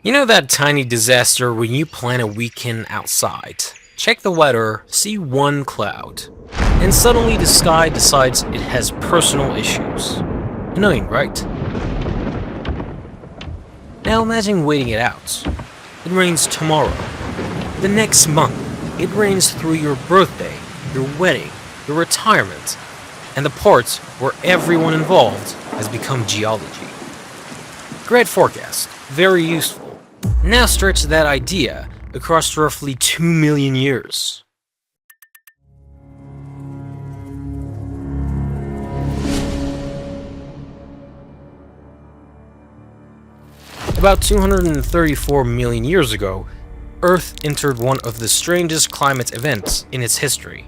You know that tiny disaster when you plan a weekend outside, check the weather, see one cloud, and suddenly the sky decides it has personal issues. Annoying, right? Now imagine waiting it out. It rains tomorrow. The next month, it rains through your birthday, your wedding, your retirement, and the parts where everyone involved has become geology. Great forecast, very useful. Now stretch that idea across roughly 2 million years. About 234 million years ago, Earth entered one of the strangest climate events in its history.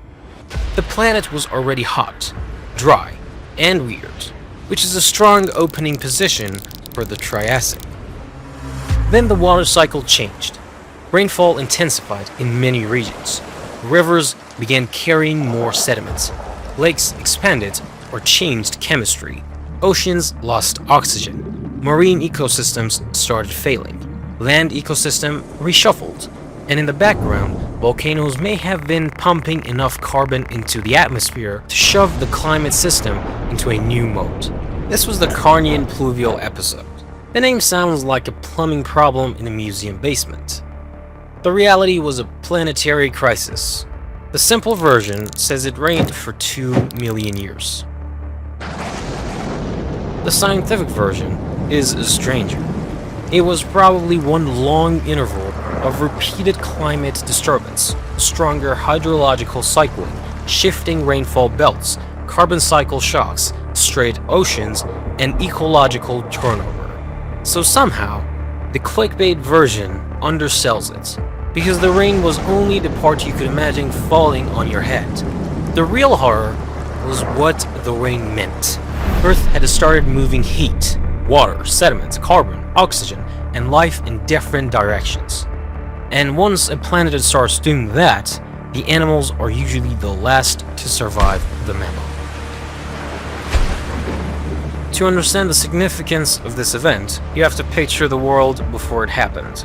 The planet was already hot, dry, and weird, which is a strong opening position for the Triassic. Then the water cycle changed. Rainfall intensified in many regions. Rivers began carrying more sediments. Lakes expanded or changed chemistry. Oceans lost oxygen. Marine ecosystems started failing. Land ecosystem reshuffled. And in the background, volcanoes may have been pumping enough carbon into the atmosphere to shove the climate system into a new mode. This was the Carnian Pluvial episode. The name sounds like a plumbing problem in a museum basement. The reality was a planetary crisis. The simple version says it rained for 2 million years. The scientific version is stranger. It was probably one long interval of repeated climate disturbance, stronger hydrological cycling, shifting rainfall belts, carbon cycle shocks, straight oceans, and ecological turnover. So somehow, the clickbait version undersells it, because the rain was only the part you could imagine falling on your head. The real horror was what the rain meant. Earth had started moving heat, water, sediments, carbon, oxygen, and life in different directions. And once a planet starts doing that, the animals are usually the last to survive the memo. To understand the significance of this event, you have to picture the world before it happened.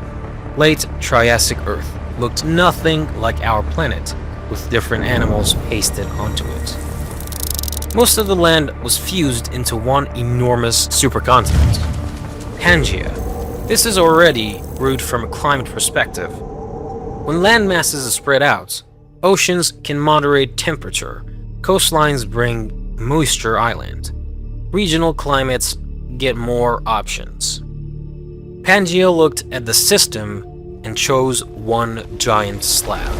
Late Triassic Earth looked nothing like our planet, with different animals pasted onto it. Most of the land was fused into one enormous supercontinent, Pangaea. This is already rude from a climate perspective. When land masses are spread out, oceans can moderate temperature, coastlines bring moisture island. Regional climates get more options. Pangaea looked at the system and chose one giant slab.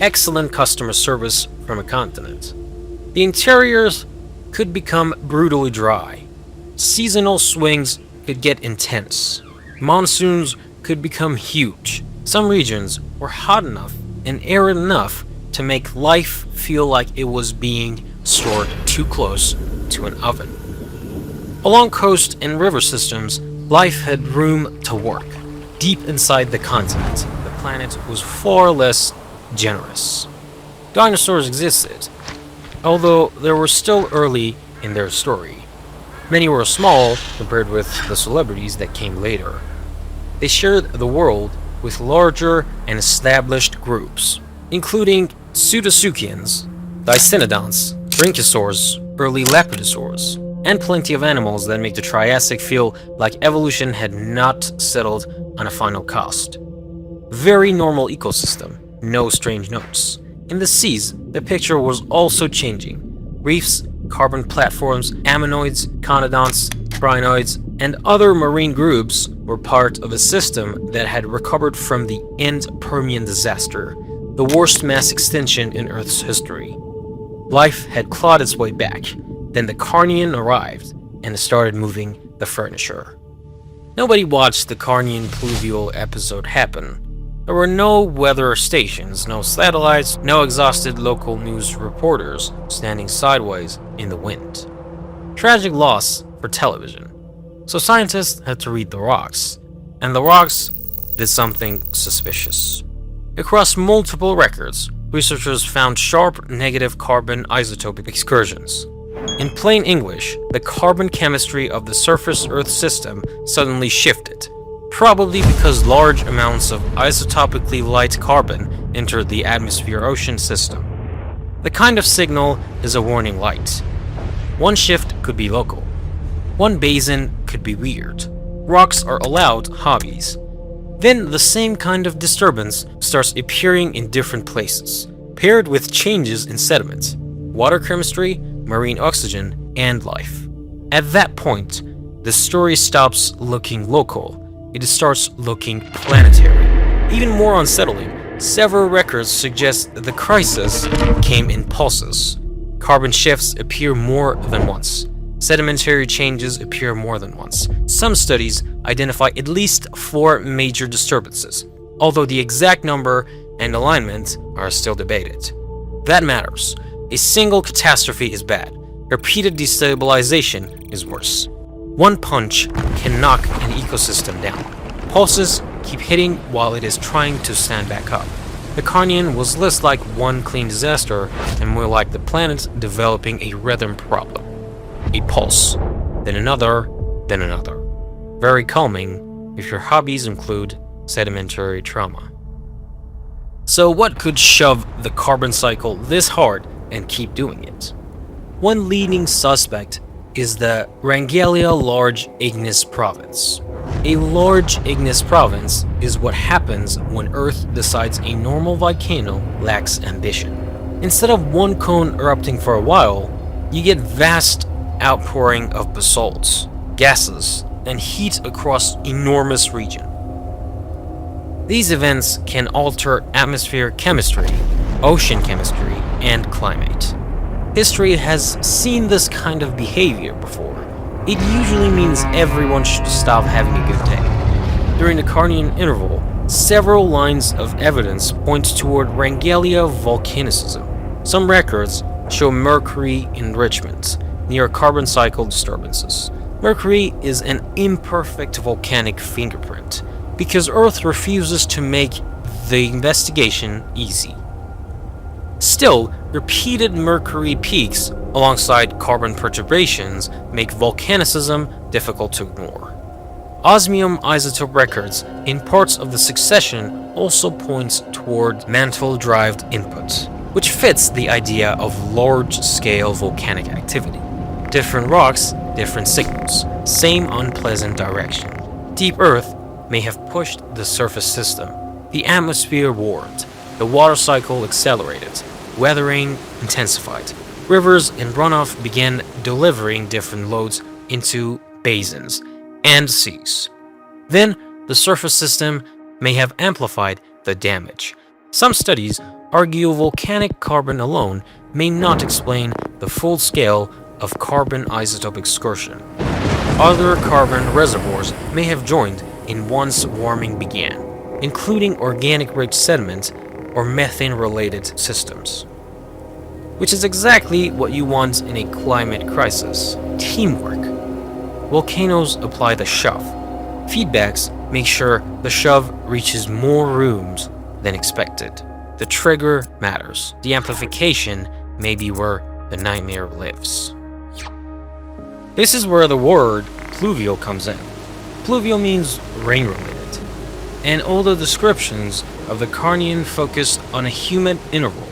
Excellent customer service from a continent. The interiors could become brutally dry. Seasonal swings could get intense. Monsoons could become huge. Some regions were hot enough and arid enough to make life feel like it was being stored too close to an oven. Along coast and river systems, life had room to work. Deep inside the continent, the planet was far less generous. Dinosaurs existed, although they were still early in their story. Many were small compared with the celebrities that came later. They shared the world with larger and established groups, including Pseudotsuchians, Dicynodonts, Brachiosaurs, early Lepidopterosaurs, and plenty of animals that make the Triassic feel like evolution had not settled on a final cost. Very normal ecosystem, no strange notes. In the seas, the picture was also changing. Reefs, carbon platforms, ammonoids, conodonts, brinoids, and other marine groups were part of a system that had recovered from the end Permian disaster, the worst mass extinction in Earth's history. Life had clawed its way back. Then the Carnian arrived and started moving the furniture. Nobody watched the Carnian Pluvial episode happen. There were no weather stations, no satellites, no exhausted local news reporters standing sideways in the wind. Tragic loss for television. So scientists had to read the rocks, and the rocks did something suspicious. Across multiple records, researchers found sharp negative carbon-isotope excursions. In plain English, the carbon chemistry of the surface Earth system suddenly shifted. probably because large amounts of isotopically light carbon entered the atmosphere-ocean system. The kind of signal is a warning light. One shift could be local. One basin could be weird. Rocks are allowed hobbies. Then the same kind of disturbance starts appearing in different places, paired with changes in sediment, water chemistry, marine oxygen, and life. At that point, the story stops looking local. It starts looking planetary. Even more unsettling, several records suggest that the crisis came in pulses. Carbon shifts appear more than once. Sedimentary changes appear more than once. Some studies identify at least 4 major disturbances, although the exact number and alignment are still debated. That matters. A single catastrophe is bad. Repeated destabilization is worse. One punch can knock an ecosystem down. Pulses keep hitting while it is trying to stand back up. The Carnian was less like one clean disaster and more like the planet developing a rhythm problem. A pulse, then another, then another. Very calming if your hobbies include sedimentary trauma. So what could shove the carbon cycle this hard and keep doing it? One leading suspect is the Wrangellia Large Igneous Province. A large igneous province is what happens when Earth decides a normal volcano lacks ambition. Instead of one cone erupting for a while, you get vast outpouring of basalts, gases, and heat across enormous region. These events can alter atmospheric chemistry, ocean chemistry, and climate. History has seen this kind of behavior before. It usually means everyone should stop having a good day. During the Carnian interval, several lines of evidence point toward Wrangellia volcanicism. Some records show mercury enrichment near carbon cycle disturbances. Mercury is an imperfect volcanic fingerprint because Earth refuses to make the investigation easy. Still, repeated mercury peaks alongside carbon perturbations make volcanicism difficult to ignore. Osmium isotope records in parts of the succession also points toward mantle-derived input, which fits the idea of large-scale volcanic activity. Different rocks, different signals, same unpleasant direction. Deep Earth may have pushed the surface system. The atmosphere warmed, the water cycle accelerated, weathering intensified. Rivers and runoff began delivering different loads into basins and seas. Then, the surface system may have amplified the damage. Some studies argue volcanic carbon alone may not explain the full scale of carbon-isotope excursion. Other carbon reservoirs may have joined in once warming began, including organic-rich sediment or methane-related systems. Which is exactly what you want in a climate crisis: teamwork. Volcanoes apply the shove. Feedbacks make sure the shove reaches more rooms than expected. The trigger matters. The amplification may be where the nightmare lives. This is where the word pluvial comes in. Pluvial means rain-related, and all the descriptions of the Carnian focused on a humid interval,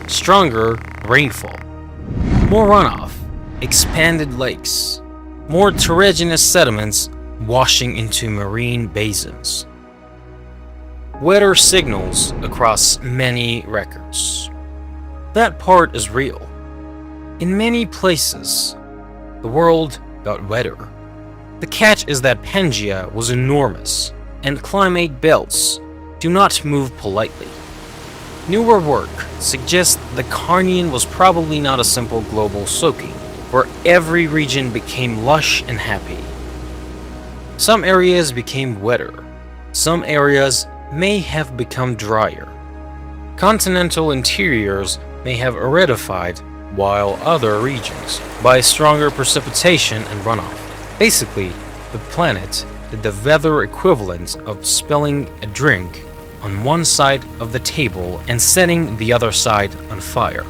stronger rainfall, more runoff, expanded lakes, more terraneous sediments washing into marine basins. Weather signals across many records. That part is real. In many places, the world got wetter. The catch is that Pangaea was enormous, and climate belts do not move politely. Newer work suggests the Carnian was probably not a simple global soaking, where every region became lush and happy. Some areas became wetter. Some areas may have become drier. Continental interiors may have aridified, while other regions by stronger precipitation and runoff. Basically, the planet did the weather equivalent of spilling a drink on one side of the table and setting the other side on fire.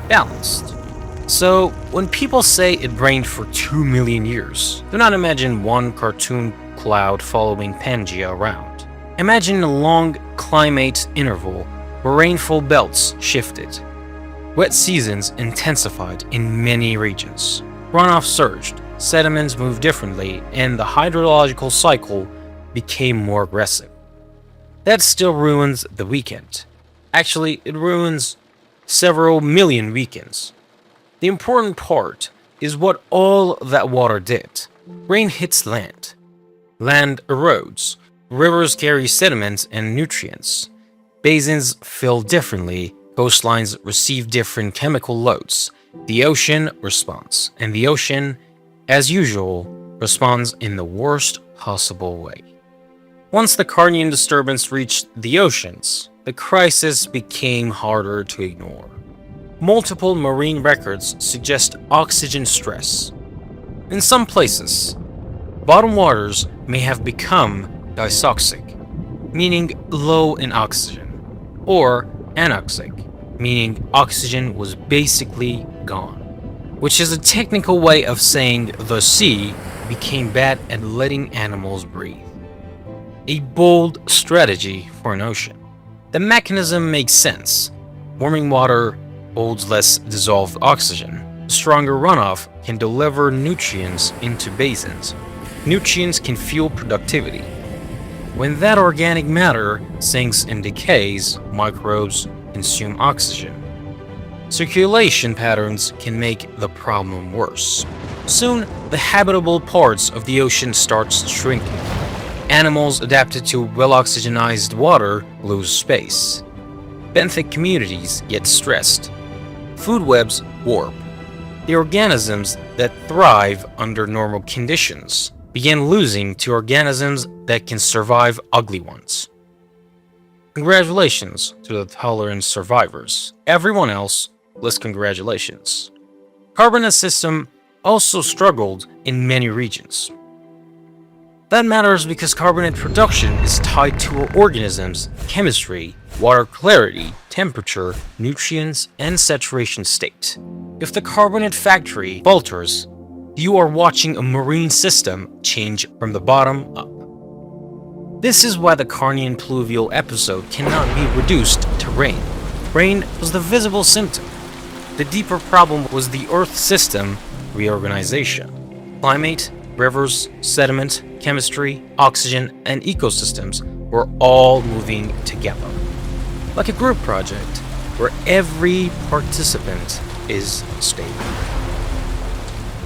Balanced. So, when people say it rained for 2 million years, do not imagine one cartoon cloud following Pangea around. Imagine a long climate interval where rainfall belts shifted. Wet seasons intensified in many regions. Runoff surged, sediments moved differently, and the hydrological cycle became more aggressive. That still ruins the weekend. Actually, it ruins several million weekends. The important part is what all that water did. Rain hits land. Land erodes. Rivers carry sediments and nutrients. Basins fill differently. Coastlines receive different chemical loads. The ocean responds. And the ocean, as usual, responds in the worst possible way. Once the Carnian disturbance reached the oceans, the crisis became harder to ignore. Multiple marine records suggest oxygen stress. In some places, bottom waters may have become dysoxic, meaning low in oxygen, or anoxic, meaning oxygen was basically gone, which is a technical way of saying the sea became bad at letting animals breathe. A bold strategy for an ocean. The mechanism makes sense. Warming water holds less dissolved oxygen. Stronger runoff can deliver nutrients into basins. Nutrients can fuel productivity. When that organic matter sinks and decays, microbes consume oxygen. Circulation patterns can make the problem worse. Soon, the habitable parts of the ocean starts shrinking. Animals adapted to well-oxygenized water lose space. Benthic communities get stressed. Food webs warp. The organisms that thrive under normal conditions begin losing to organisms that can survive ugly ones. Congratulations to the tolerant survivors. Everyone else, less congratulations. Carbonate system also struggled in many regions. That matters because carbonate production is tied to organisms' chemistry, water clarity, temperature, nutrients, and saturation state. If the carbonate factory falters, you are watching a marine system change from the bottom up. This is why the Carnian Pluvial episode cannot be reduced to rain. Rain was the visible symptom. The deeper problem was the Earth system reorganization. Climate, rivers, sediment, chemistry, oxygen, and ecosystems were all moving together. Like a group project where every participant is stable.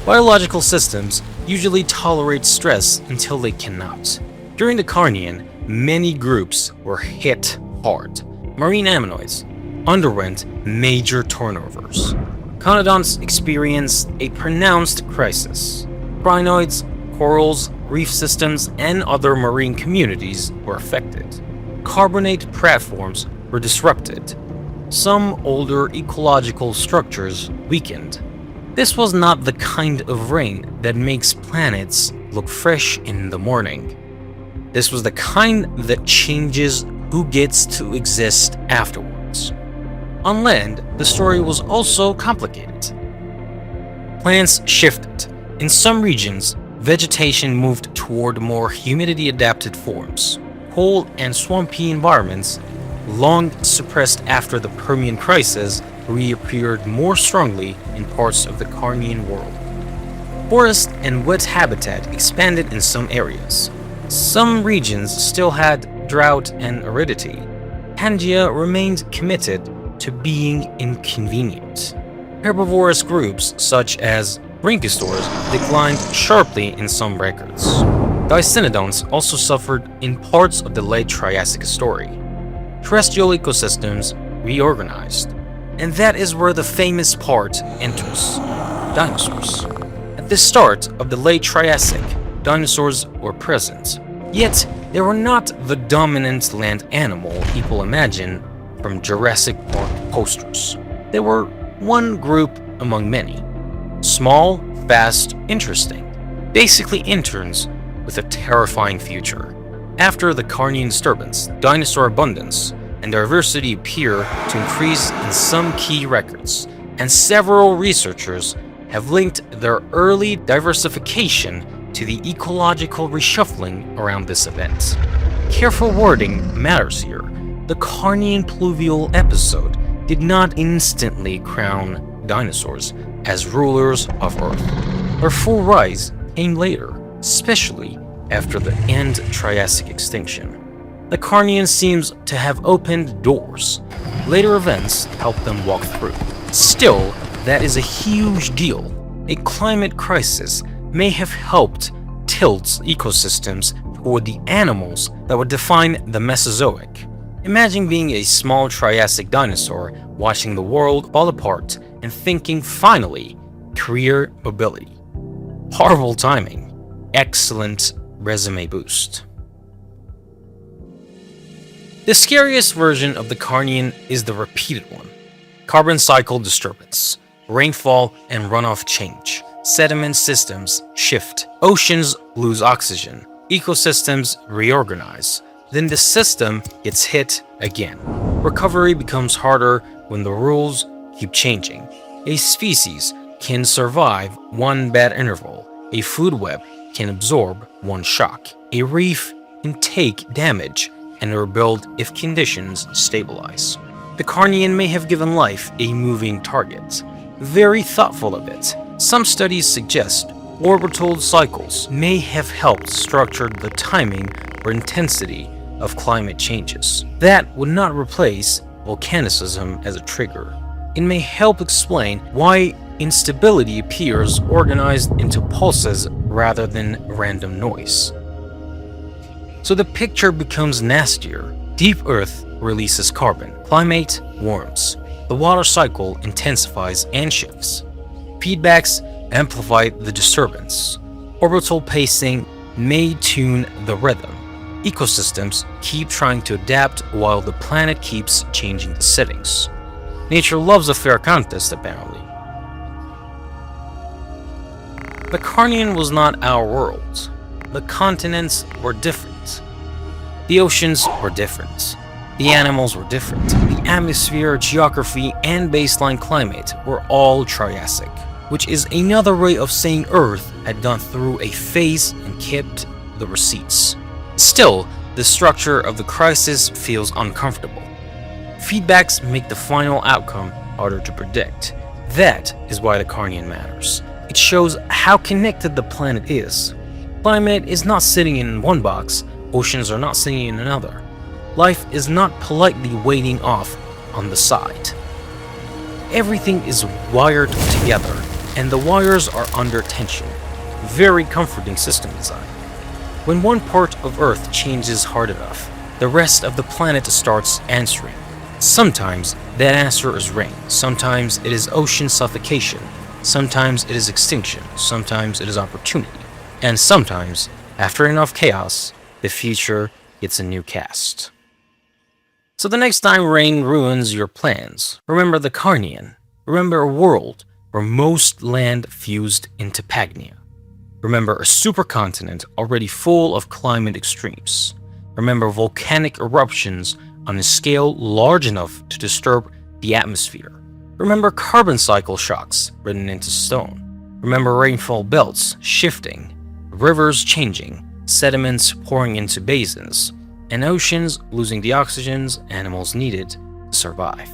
Biological systems usually tolerate stress until they cannot. During the Carnian, many groups were hit hard. Marine ammonoids underwent major turnovers. Conodonts experienced a pronounced crisis. Crinoids, corals, reef systems, and other marine communities were affected. Carbonate platforms were disrupted. Some older ecological structures weakened. This was not the kind of rain that makes planets look fresh in the morning. This was the kind that changes who gets to exist afterwards. On land, the story was also complicated. Plants shifted. In some regions, vegetation moved toward more humidity-adapted forms. Cold and swampy environments, long suppressed after the Permian crisis, reappeared more strongly in parts of the Carnian world. Forest and wet habitat expanded in some areas. Some regions still had drought and aridity. Pangea remained committed to being inconvenient. Herbivorous groups such as brachiosaurs declined sharply in some records. Dicynodonts also suffered in parts of the late Triassic story. Terrestrial ecosystems reorganized. And that is where the famous part enters: dinosaurs. At the start of the late Triassic, dinosaurs were present. Yet, they were not the dominant land animal people imagine from Jurassic Park posters. They were one group among many. Small, fast, interesting. Basically interns with a terrifying future. After the Carnian disturbance, dinosaur abundance and diversity appear to increase in some key records, and several researchers have linked their early diversification to the ecological reshuffling around this event. Careful wording matters here. The Carnian Pluvial episode did not instantly crown dinosaurs as rulers of Earth. Their full rise came later, especially after the end Triassic extinction. The Carnian seems to have opened doors. Later events helped them walk through. Still, that is a huge deal. A climate crisis may have helped tilt ecosystems toward the animals that would define the Mesozoic. Imagine being a small Triassic dinosaur watching the world fall apart and thinking, finally, career mobility. Horrible timing. Excellent resume boost. The scariest version of the Carnian is the repeated one. Carbon cycle disturbance, rainfall and runoff change, sediment systems shift, oceans lose oxygen, ecosystems reorganize. Then the system gets hit again. Recovery becomes harder when the rules keep changing. A species can survive one bad interval. A food web can absorb one shock. A reef can take damage and rebuild if conditions stabilize. The Carnian may have given life a moving target. Very thoughtful of it. Some studies suggest orbital cycles may have helped structure the timing or intensity of climate changes. That would not replace volcanicism as a trigger. It may help explain why instability appears organized into pulses rather than random noise. So the picture becomes nastier. Deep Earth releases carbon. Climate warms. The water cycle intensifies and shifts. Feedbacks amplify the disturbance. Orbital pacing may tune the rhythm. Ecosystems keep trying to adapt while the planet keeps changing the settings. Nature loves a fair contest, apparently. The Carnian was not our world. The continents were different. The oceans were different. The animals were different. The atmosphere, geography, and baseline climate were all Triassic, which is another way of saying Earth had gone through a phase and kept the receipts. Still, the structure of the crisis feels uncomfortable. Feedbacks make the final outcome harder to predict. That is why the Carnian matters. It shows how connected the planet is. Climate is not sitting in one box, oceans are not sitting in another. Life is not politely waiting off on the side. Everything is wired together, and the wires are under tension. Very comforting system design. When one part of Earth changes hard enough, the rest of the planet starts answering. Sometimes that answer is rain, sometimes it is ocean suffocation, sometimes it is extinction, sometimes it is opportunity, and sometimes, after enough chaos, the future gets a new cast. So the next time rain ruins your plans, remember the Carnian. Remember a world where most land fused into Pagnia. Remember a supercontinent already full of climate extremes. Remember volcanic eruptions on a scale large enough to disturb the atmosphere. Remember carbon cycle shocks written into stone. Remember rainfall belts shifting, rivers changing, sediments pouring into basins, and oceans losing the oxygens animals needed to survive.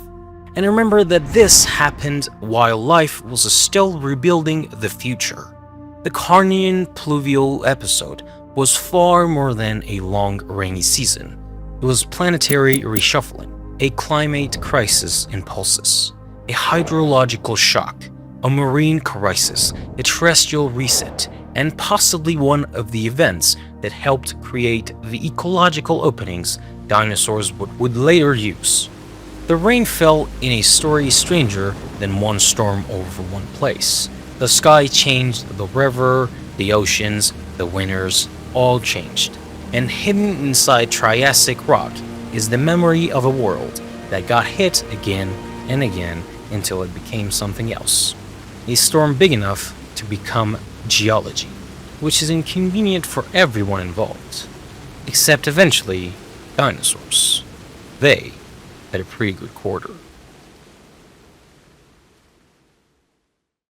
And remember that this happened while life was still rebuilding the future. The Carnian Pluvial episode was far more than a long rainy season. It was planetary reshuffling, a climate crisis in pulses, a hydrological shock, a marine crisis, a terrestrial reset, and possibly one of the events that helped create the ecological openings dinosaurs would later use. The rain fell in a story stranger than one storm over one place. The sky changed, the river, the oceans, the winters, all changed. And hidden inside Triassic rock is the memory of a world that got hit again and again until it became something else. A storm big enough to become geology, which is inconvenient for everyone involved. Except eventually, dinosaurs. They had a pretty good quarter.